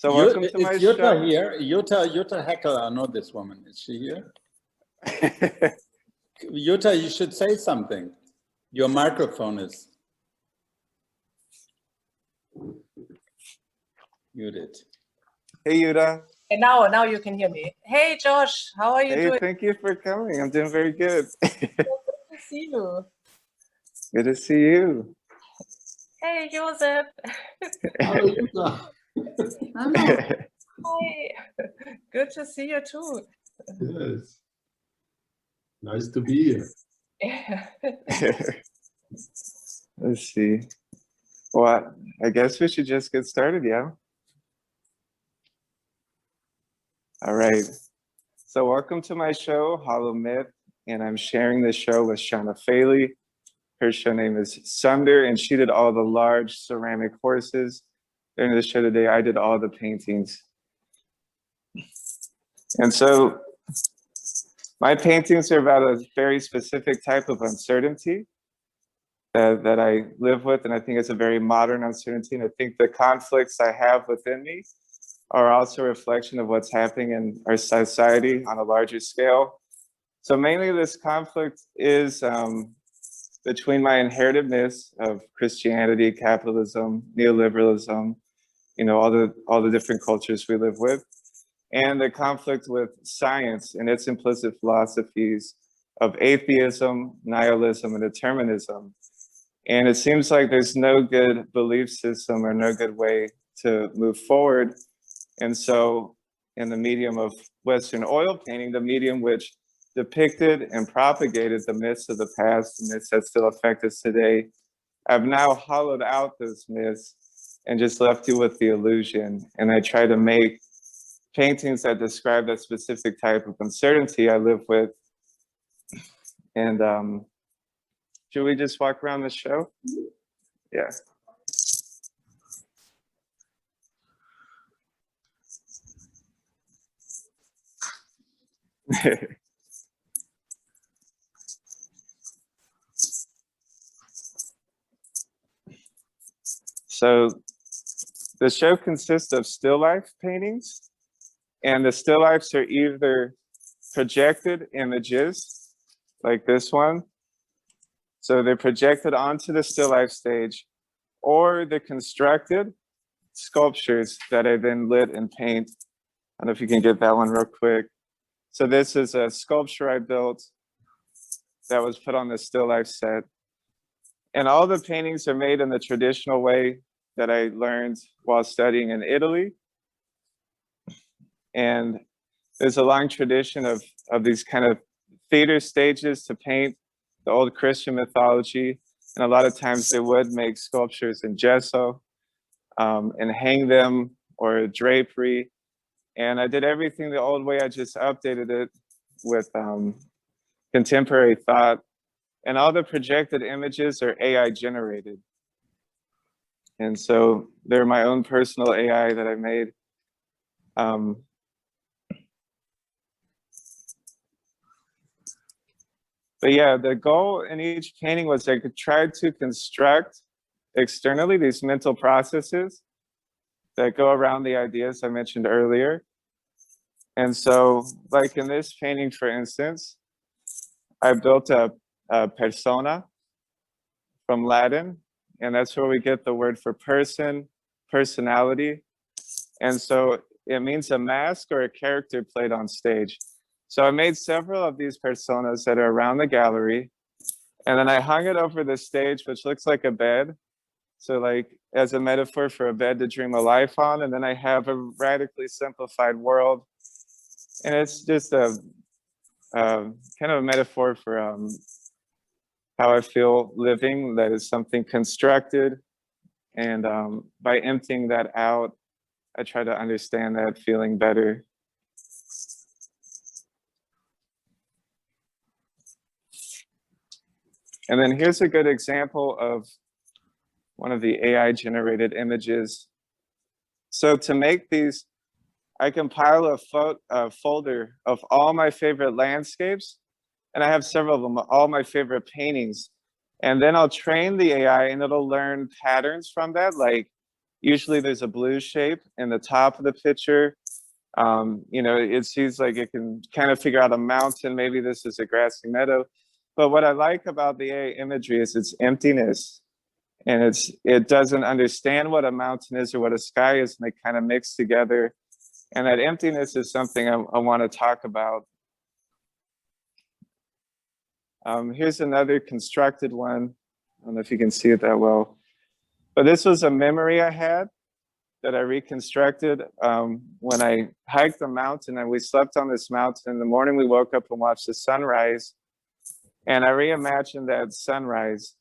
So welcome to my Is Jutta show. here? Jutta Haeckel, I know this woman. Is she here? Jutta, you should say something. Your microphone is muted. Hey, Yuda. And now you can hear me. Hey, Josh, how are you doing? Thank you for coming. I'm doing very good. Good to see you. Good to see you. Hey, Joseph. Hello, Jutta. Hi. Good to see you too. Yes. Nice to be here. Let's see. Well, I guess we should just get started, yeah? All right. So welcome to my show, Hollow Myth, and I'm sharing this show with Shauna Fahley. Her show name is Sunder, and she did all the large ceramic horses. During the show today, I did all the paintings. And so my paintings are about a very specific type of uncertainty that I live with, and I think it's a very modern uncertainty. And I think the conflicts I have within me are also a reflection of what's happening in our society on a larger scale. So mainly this conflict is between my inherited myths of Christianity, capitalism, neoliberalism, you know, all the different cultures we live with, and the conflict with science and its implicit philosophies of atheism, nihilism, and determinism. And it seems like there's no good belief system or no good way to move forward. And so in the medium of Western oil painting, the medium which depicted and propagated the myths of the past, the myths that still affect us today, I've now hollowed out those myths and just left you with the illusion. And I try to make paintings that describe that specific type of uncertainty I live with. And should we just walk around the show? Yeah. So the show consists of still life paintings, and the still lifes are either projected images like this one. So they're projected onto the still life stage, or the constructed sculptures that I then lit and paint. I don't know if you can get that one real quick. So this is a sculpture I built that was put on the still life set. And all the paintings are made in the traditional way that I learned while studying in Italy. And there's a long tradition of these kind of theater stages to paint the old Christian mythology. And a lot of times they would make sculptures in gesso and hang them, or drapery. And I did everything the old way. I just updated it with contemporary thought. And all the projected images are AI generated. And so they're my own personal AI that I made. But yeah, the goal in each painting was I could try to construct externally these mental processes that go around the ideas I mentioned earlier. And so, like in this painting, for instance, I built a persona from Latin, and that's where we get the word for person, personality. And so it means a mask or a character played on stage. So I made several of these personas that are around the gallery, and then I hung it over the stage, which looks like a bed. So like as a metaphor for a bed to dream a life on. And then I have a radically simplified world. And it's just a kind of a metaphor for how I feel living, that is something constructed. And by emptying that out, I try to understand that feeling better. And then here's a good example of one of the AI generated images. So to make these, I compile a folder of all my favorite landscapes, and I have several of them, all my favorite paintings. And then I'll train the AI and it'll learn patterns from that, like Usually there's a blue shape in the top of the picture. You know, it seems like it can kind of figure out a mountain. Maybe this is a grassy meadow. But what I like about the AI imagery is its emptiness. And it doesn't understand what a mountain is or what a sky is, and they kind of mix together. And that emptiness is something I want to talk about. Here's another constructed one. I don't know if you can see it that well. But this was a memory I had that I reconstructed when I hiked the mountain, and we slept on this mountain. In the morning, we woke up and watched the sunrise. And I reimagined that sunrise.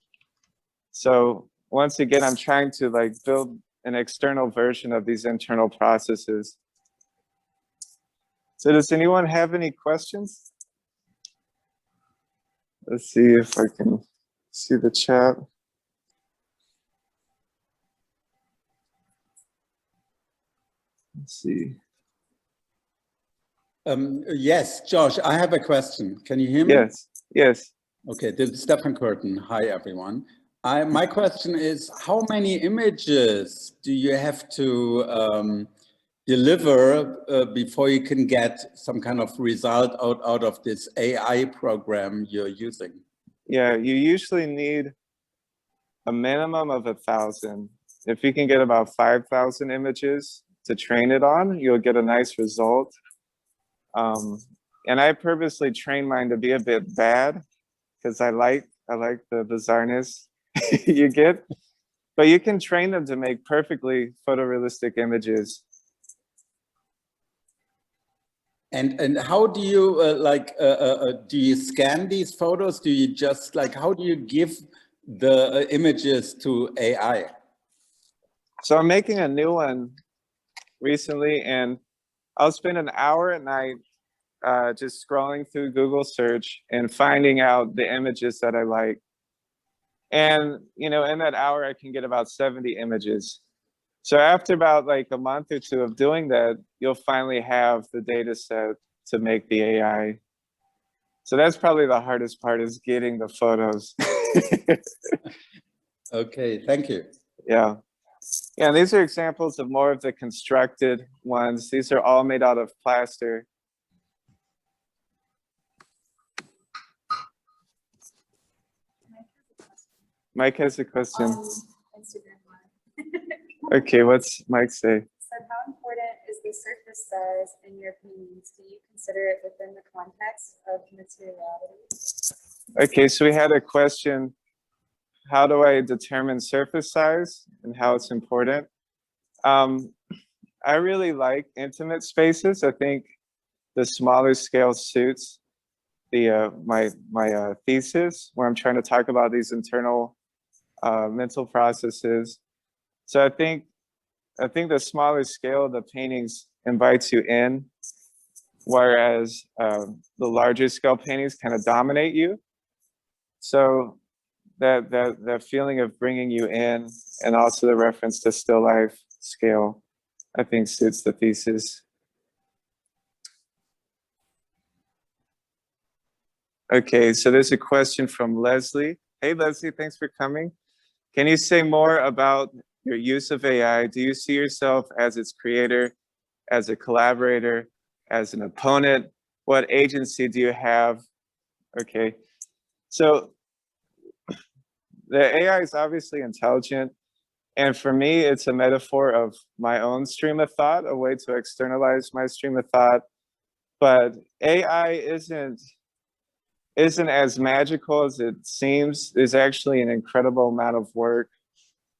So once again, I'm trying to like build an external version of these internal processes. So does anyone have any questions? Let's see if I can see the chat. Let's see. Yes, Josh, I have a question. Can you hear me? Yes, yes. Okay, this is Stefan Curtin. Hi, everyone. My question is, how many images do you have to deliver before you can get some kind of result out of this AI program you're using? Yeah, you usually need a minimum of 1,000. If you can get about 5,000 images to train it on, you'll get a nice result. And I purposely train mine to be a bit bad because I like the bizarreness you get. But you can train them to make perfectly photorealistic images. And how do you do you scan these photos? Do you just how do you give the images to AI? So I'm making a new one recently, and I'll spend an hour at night just scrolling through Google search and finding out the images that I like. And, you know, in that hour, I can get about 70 images. So after about like a month or two of doing that, you'll finally have the data set to make the AI. So that's probably the hardest part, is getting the photos. Okay, thank you. Yeah. Yeah, and these are examples of more of the constructed ones. These are all made out of plaster. Mike has a question. Instagram Live. Okay, what's Mike say? Said, how important is the surface size in your paintings? Do you consider it within the context of materiality? Okay, so we had a question. How do I determine surface size and how it's important? I really like intimate spaces. I think the smaller scale suits the my thesis, where I'm trying to talk about these internal mental processes. So I think the smaller scale of the paintings invites you in, whereas the larger scale paintings kind of dominate you. So that feeling of bringing you in, and also the reference to still life scale, I think suits the thesis. Okay, so there's a question from Leslie. Hey, Leslie, thanks for coming. Can you say more about your use of AI? Do you see yourself as its creator, as a collaborator, as an opponent? What agency do you have? Okay, so the AI is obviously intelligent. And for me, it's a metaphor of my own stream of thought, a way to externalize my stream of thought. But AI isn't as magical as it seems. There's actually an incredible amount of work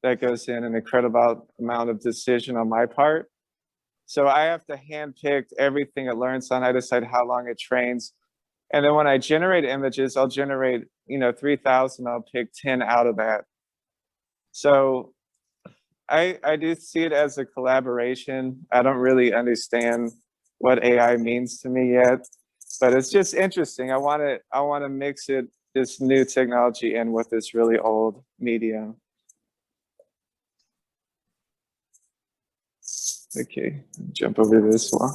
that goes in, an incredible amount of decision on my part. So I have to handpick everything it learns on. I decide how long it trains. And then when I generate images, I'll generate, 3,000, I'll pick 10 out of that. So I do see it as a collaboration. I don't really understand what AI means to me yet, but it's just interesting. I want to mix this new technology in with this really old medium. Okay, jump over this one.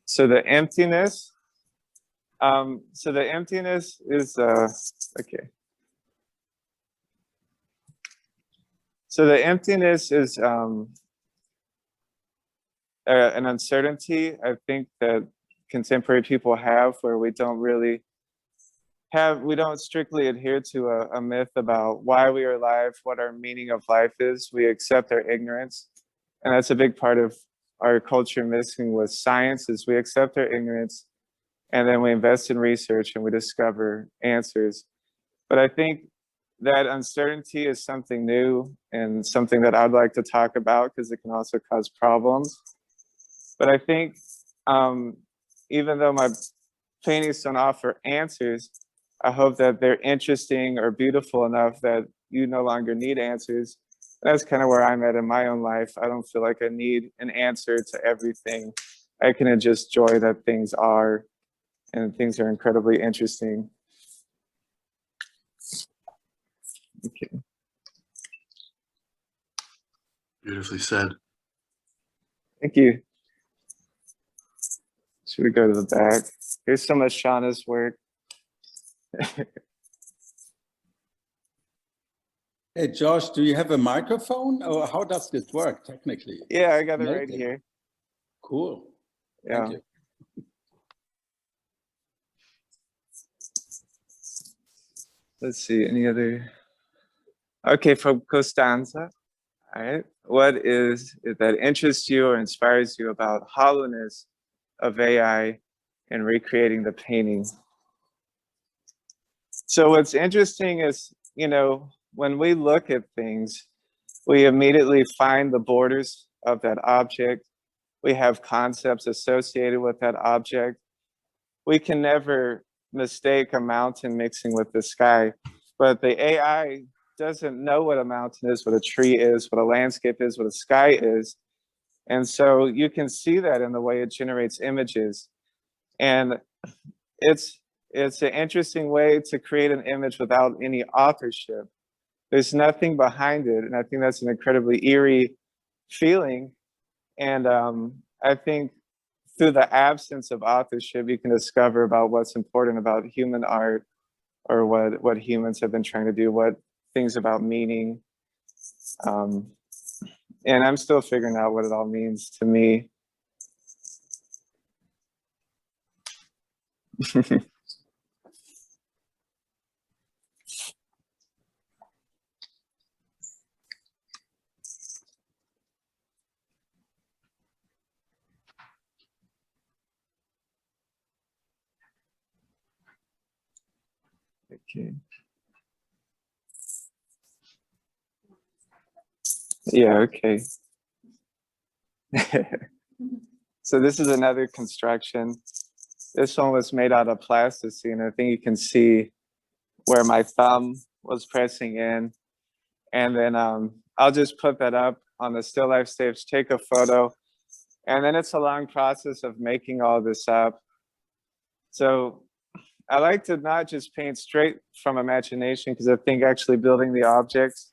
So the emptiness. So the emptiness is okay. So the emptiness is an uncertainty, I think, that contemporary people have, where we don't really we don't strictly adhere to a myth about why we are alive, what our meaning of life is. We accept our ignorance. And that's a big part of our culture missing with science, is we accept our ignorance and then we invest in research and we discover answers. But I think that uncertainty is something new and something that I'd like to talk about, because it can also cause problems. But I think even though my paintings don't offer answers, I hope that they're interesting or beautiful enough that you no longer need answers. That's kind of where I'm at in my own life. I don't feel like I need an answer to everything. I can just enjoy that things are, and things are incredibly interesting. Okay. Beautifully said. Thank you. Should we go to the back? Here's some of Shauna's work. Hey, Josh, do you have a microphone, or how does this work technically? Yeah, I got it right here. Cool. Yeah. Thank you. Let's see, any other? Okay, from Costanza. All right. What is it that interests you or inspires you about hollowness of AI and recreating the painting? So what's interesting is, you know, when we look at things, we immediately find the borders of that object. We have concepts associated with that object. We can never mistake a mountain mixing with the sky, but the AI doesn't know what a mountain is, what a tree is, what a landscape is, what a sky is. And so you can see that in the way it generates images. And it's an interesting way to create an image without any authorship. There's nothing behind it. And I think that's an incredibly eerie feeling. And I think through the absence of authorship, you can discover about what's important about human art, or what humans have been trying to do, what things about meaning. And I'm still figuring out what it all means to me. Okay. Yeah, okay. So this is another construction. This one was made out of plasticine. I think you can see where my thumb was pressing in. And then I'll just put that up on the still life stage, take a photo. And then it's a long process of making all this up. So I like to not just paint straight from imagination, because I think actually building the objects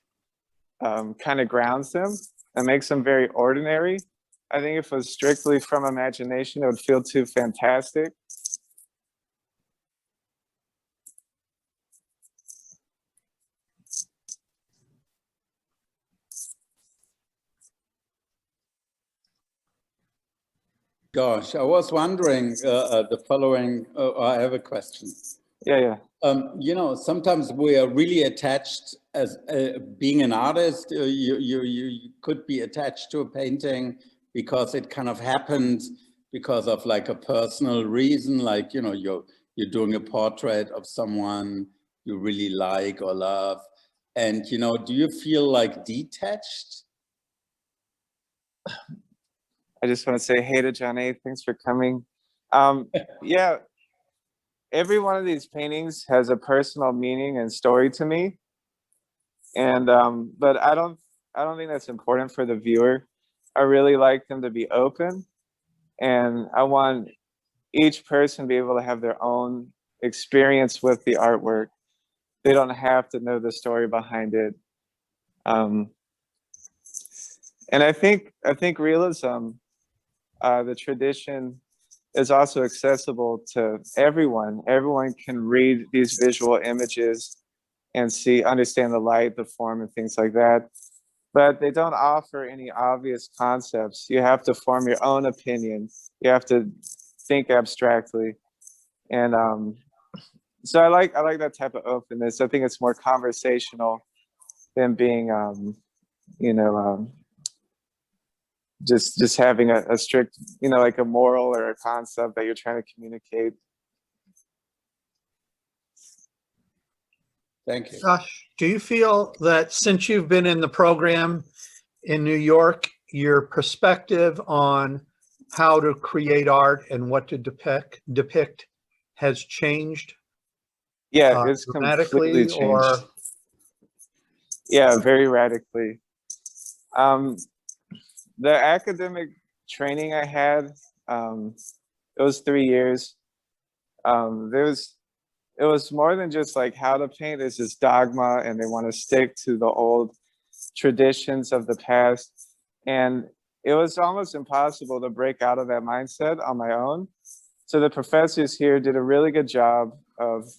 kind of grounds them and makes them very ordinary. I think if it was strictly from imagination, it would feel too fantastic. Gosh, I was wondering the following. I have a question. Yeah. You know, sometimes we are really attached as being an artist. You could be attached to a painting because it kind of happened because of like a personal reason, like, you know, you're doing a portrait of someone you really like or love. And, you know, do you feel like detached? I just want to say hey to John A. Thanks for coming. Yeah, every one of these paintings has a personal meaning and story to me. And but I don't think that's important for the viewer. I really like them to be open, and I want each person to be able to have their own experience with the artwork. They don't have to know the story behind it. And I think realism, the tradition, is also accessible to everyone. Everyone can read these visual images and understand the light, the form, and things like that. but they don't offer any obvious concepts. You have to form your own opinion. You have to think abstractly. And so I like that type of openness. I think it's more conversational than being, just having a strict, like a moral or a concept that you're trying to communicate. Thank you. Josh, do you feel that since you've been in the program in New York, your perspective on how to create art and what to depict has changed? Yeah, it's Dramatically, completely changed. or yeah, very radically. The academic training I had, it was 3 years. It was more than just like how to paint. There's this dogma, and they want to stick to the old traditions of the past. And it was almost impossible to break out of that mindset on my own. So the professors here did a really good job of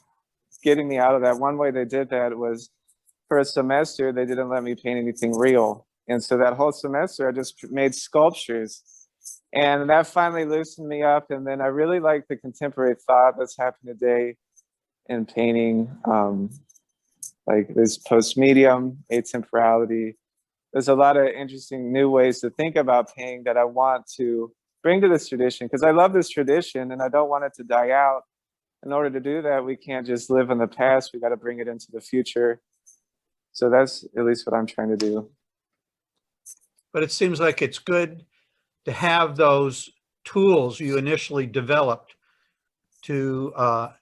getting me out of that. One way they did that was for a semester, they didn't let me paint anything real. And so that whole semester, I just made sculptures. And that finally loosened me up. And then I really like the contemporary thought that's happening today in painting, like this post-medium, atemporality. There's a lot of interesting new ways to think about painting that I want to bring to this tradition, because I love this tradition and I don't want it to die out. In order to do that, we can't just live in the past, we got to bring it into the future. So that's at least what I'm trying to do. but it seems like it's good to have those tools you initially developed to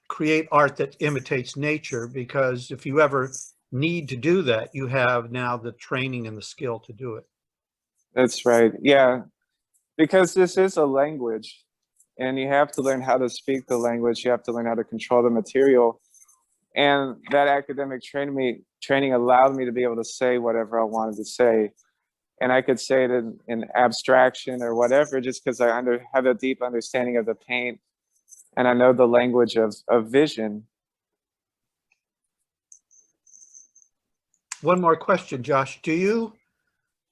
create art that imitates nature, because if you ever need to do that, you have now the training and the skill to do it. That's right. Yeah, because this is a language, and you have to learn how to speak the language. You have to learn how to control the material. And that academic training allowed me to be able to say whatever I wanted to say. And I could say it in abstraction or whatever, just because I have a deep understanding of the paint, and I know the language of vision. One more question, Josh. Do you,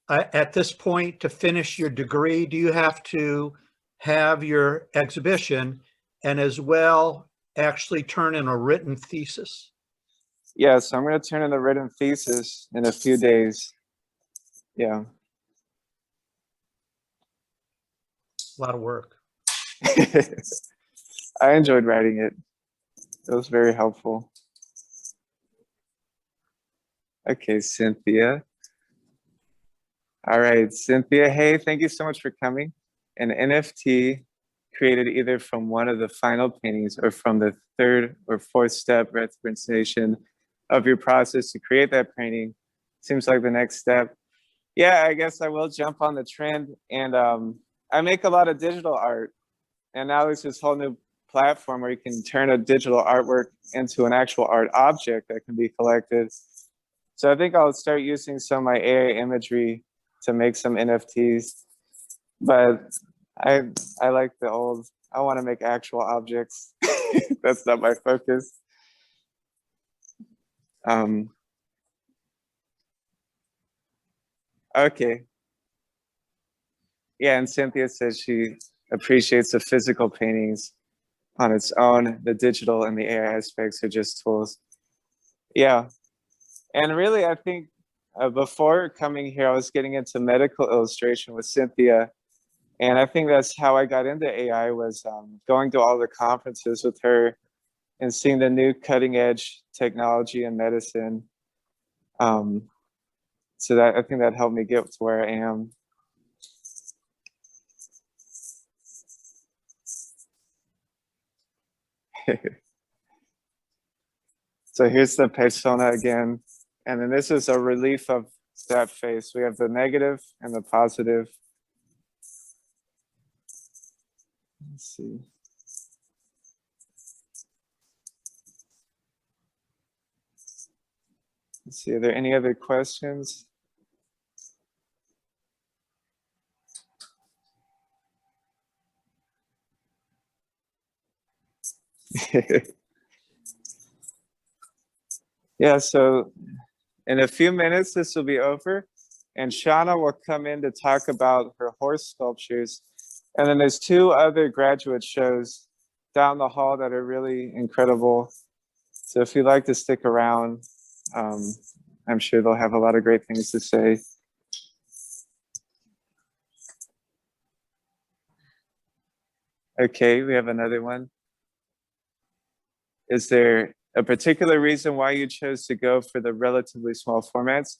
at this point, to finish your degree, do you have to have your exhibition and as well actually turn in a written thesis? Yeah, so I'm going to turn in a written thesis in a few days. Yeah. A lot of work. I enjoyed writing it. It was very helpful. Okay, Cynthia. All right, Cynthia. Hey, thank you so much for coming. An NFT created either from one of the final paintings or from the third or fourth step representation of your process to create that painting seems like the next step. Yeah, I guess I will jump on the trend. And I make a lot of digital art. And now there's this whole new platform where you can turn a digital artwork into an actual art object that can be collected. So I think I'll start using some of my AI imagery to make some NFTs. But I like the old, I want to make actual objects. That's not my focus. Okay. Yeah, and Cynthia says she appreciates the physical paintings on its own. The digital and the AI aspects are just tools. Yeah, and really, I think before coming here, I was getting into medical illustration with Cynthia, and I think that's how I got into AI, was going to all the conferences with her and seeing the new cutting edge technology in medicine. So that, I think that helped me get to where I am. So here's the persona again. And then this is a relief of that face. We have the negative and the positive. Let's see. Let's see, are there any other questions? Yeah, so in a few minutes, this will be over. And Shauna will come in to talk about her horse sculptures. And then there's 2 other graduate shows down the hall that are really incredible. So if you'd like to stick around, I'm sure they'll have a lot of great things to say. Okay, we have another one. Is there a particular reason why you chose to go for the relatively small formats?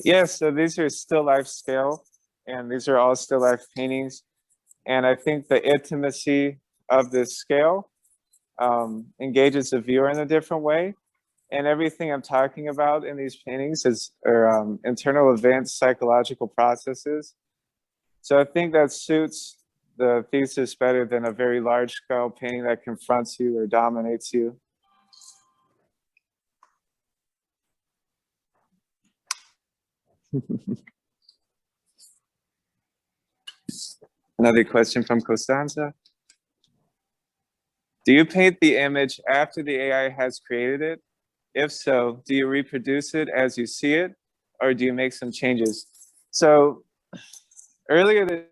Yes, so these are still life scale, and these are all still life paintings. And I think the intimacy of this scale engages the viewer in a different way. And everything I'm talking about in these paintings are internal events, psychological processes. So I think that suits the thesis better than a very large scale painting that confronts you or dominates you. Another question from Costanza. Do you paint the image after the AI has created it? If so, do you reproduce it as you see it, or do you make some changes? So earlier this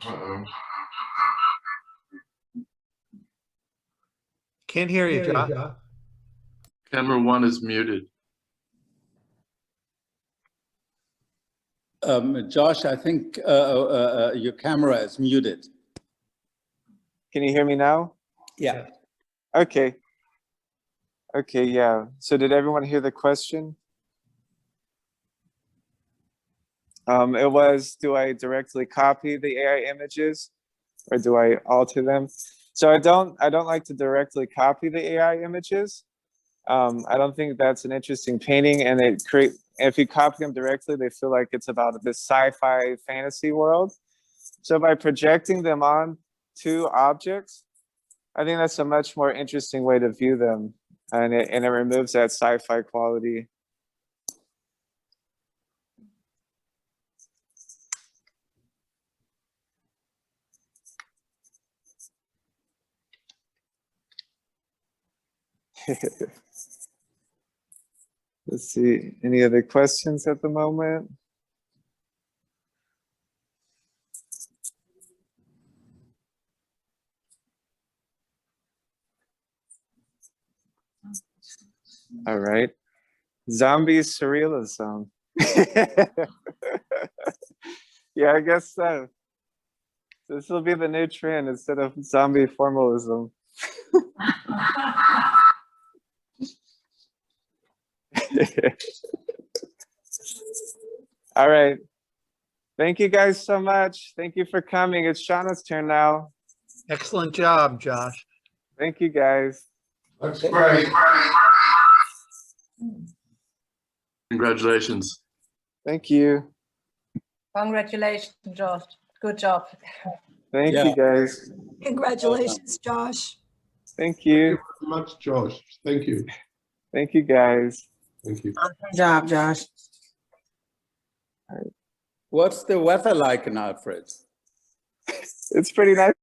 Uh-oh. Can't hear you, Josh. Camera 1 is muted. Josh, I think your camera is muted. Can you hear me now? Yeah. Okay. Okay, yeah. So did everyone hear the question? It was, do I directly copy the AI images or do I alter them? So I don't like to directly copy the AI images. I don't think that's an interesting painting, and if you copy them directly, they feel like it's about this sci-fi fantasy world. So by projecting them on to objects, I think that's a much more interesting way to view them, and it removes that sci-fi quality. Let's see, any other questions at the moment? All right. Zombie surrealism. Yeah, I guess so. This will be the new trend instead of zombie formalism. All right. Thank you guys so much. Thank you for coming. It's Shauna's turn now. Excellent job, Josh. Thank you guys. That's great. Congratulations. Thank you. Congratulations, Josh. Good job. Thank Yeah. you guys. Congratulations, Josh. Thank Thank you you. very much, Josh. Thank you. Thank you guys. Thank you. Good job, Josh. What's the weather like in Alfred? It's pretty nice.